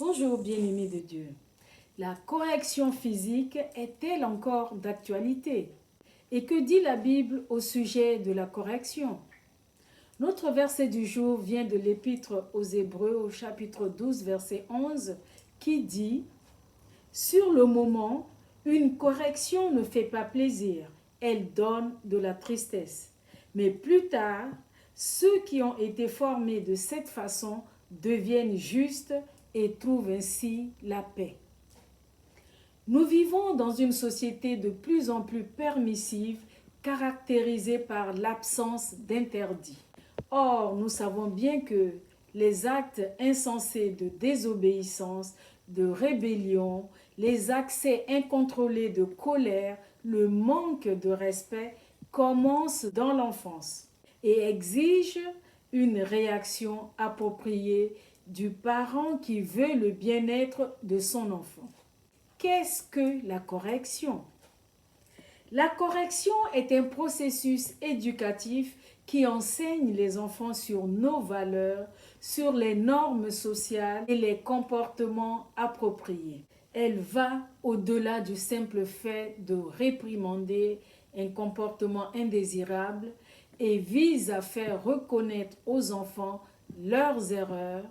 Bonjour bien-aimés de Dieu. La correction physique est-elle encore d'actualité? Et que dit la Bible au sujet de la correction? Notre verset du jour vient de l'Épître aux Hébreux au chapitre 12 verset 11 qui dit « Sur le moment, une correction ne fait pas plaisir, elle donne de la tristesse. Mais plus tard, ceux qui ont été formés de cette façon deviennent justes et trouvent ainsi la paix. » Nous vivons dans une société de plus en plus permissive, caractérisée par l'absence d'interdits. Or, nous savons bien que les actes insensés de désobéissance, de rébellion, les accès incontrôlés de colère, le manque de respect commencent dans l'enfance et exigent une réaction appropriée du parent qui veut le bien-être de son enfant. Qu'est-ce que la correction? La correction est un processus éducatif qui enseigne les enfants sur nos valeurs, sur les normes sociales et les comportements appropriés. Elle va au-delà du simple fait de réprimander un comportement indésirable et vise à faire reconnaître aux enfants leurs erreurs,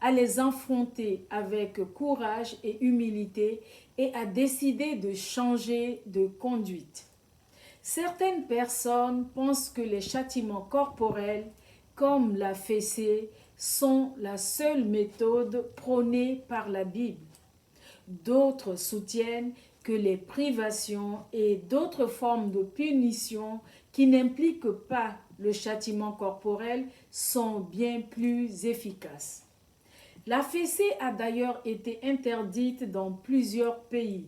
à les affronter avec courage et humilité et à décider de changer de conduite. Certaines personnes pensent que les châtiments corporels, comme la fessée, sont la seule méthode prônée par la Bible. D'autres soutiennent que les privations et d'autres formes de punition qui n'impliquent pas le châtiment corporel sont bien plus efficaces. La fessée a d'ailleurs été interdite dans plusieurs pays.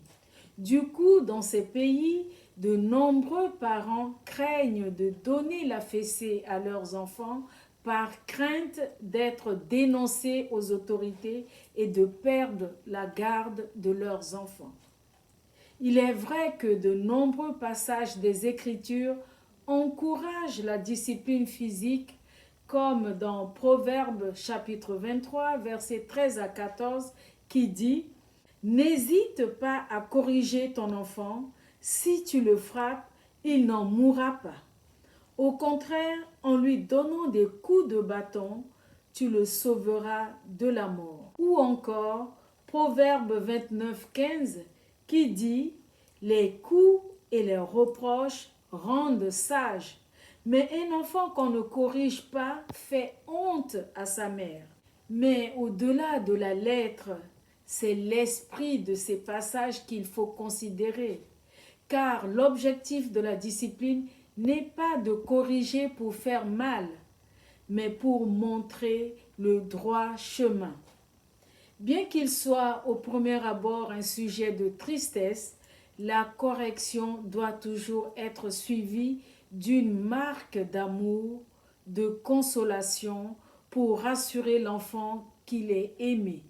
Du coup, dans ces pays, de nombreux parents craignent de donner la fessée à leurs enfants par crainte d'être dénoncés aux autorités et de perdre la garde de leurs enfants. Il est vrai que de nombreux passages des Écritures encouragent la discipline physique, comme dans Proverbes chapitre 23, versets 13 à 14, qui dit « N'hésite pas à corriger ton enfant, si tu le frappes, il n'en mourra pas. Au contraire, en lui donnant des coups de bâton, tu le sauveras de la mort. » Ou encore Proverbe 29, 15 qui dit « Les coups et les reproches rendent sage, mais un enfant qu'on ne corrige pas fait honte à sa mère. » Mais au-delà de la lettre, c'est l'esprit de ces passages qu'il faut considérer. Car l'objectif de la discipline n'est pas de corriger pour faire mal, mais pour montrer le droit chemin. Bien qu'il soit au premier abord un sujet de tristesse, la correction doit toujours être suivie d'une marque d'amour, de consolation pour rassurer l'enfant qu'il est aimé.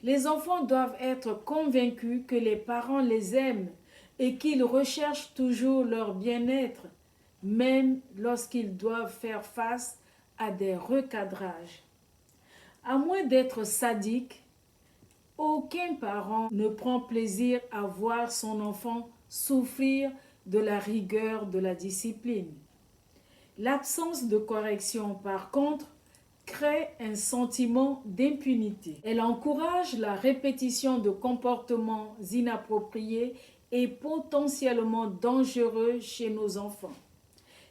Les enfants doivent être convaincus que les parents les aiment et qu'ils recherchent toujours leur bien-être, même lorsqu'ils doivent faire face à des recadrages. À moins d'être sadique, aucun parent ne prend plaisir à voir son enfant souffrir de la rigueur de la discipline. L'absence de correction, par contre, crée un sentiment d'impunité. Elle encourage la répétition de comportements inappropriés et potentiellement dangereux chez nos enfants.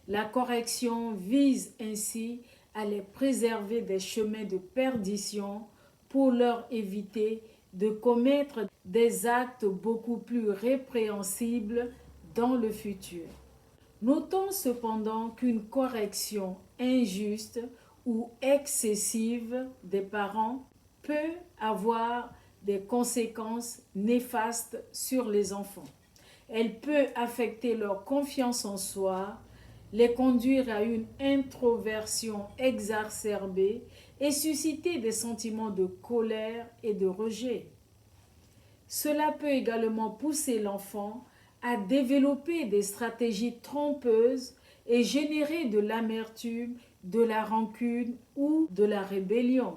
La correction vise ainsi à les préserver des chemins de perdition pour leur éviter de commettre des actes beaucoup plus répréhensibles dans le futur. Notons cependant qu'une correction injuste ou excessive des parents peut avoir des conséquences néfastes sur les enfants. Elle peut affecter leur confiance en soi, les conduire à une introversion exacerbée et susciter des sentiments de colère et de rejet. Cela peut également pousser l'enfant à développer des stratégies trompeuses et générer de l'amertume, de la rancune ou de la rébellion.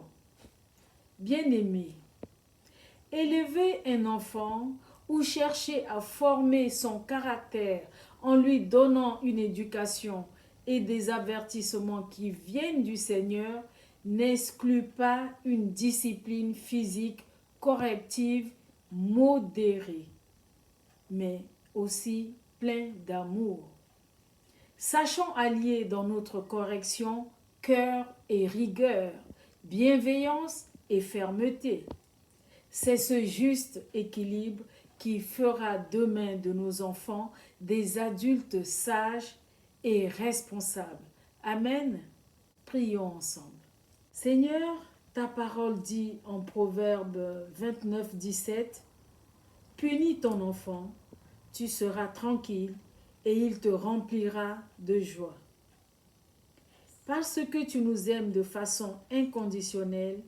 Bien-aimés, Élever un enfant ou chercher à former son caractère en lui donnant une éducation et des avertissements qui viennent du Seigneur n'exclut pas une discipline physique corrective modérée, mais aussi plein d'amour. Sachons allier dans notre correction cœur et rigueur, bienveillance et fermeté. C'est ce juste équilibre qui fera demain de nos enfants des adultes sages et responsables. Amen. Prions ensemble. Seigneur, ta parole dit en Proverbe 29, 17, « Punis ton enfant, tu seras tranquille et il te remplira de joie. » Parce que tu nous aimes de façon inconditionnelle,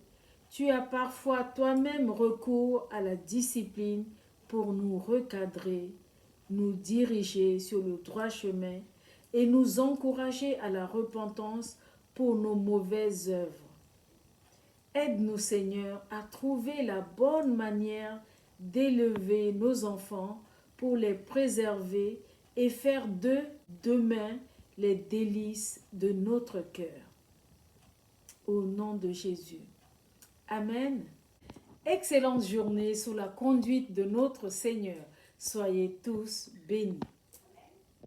tu as parfois toi-même recours à la discipline pour nous recadrer, nous diriger sur le droit chemin et nous encourager à la repentance pour nos mauvaises œuvres. Aide-nous, Seigneur, à trouver la bonne manière d'élever nos enfants pour les préserver et faire d'eux demain les délices de notre cœur. Au nom de Jésus. Amen. Excellente journée sous la conduite de notre Seigneur. Soyez tous bénis.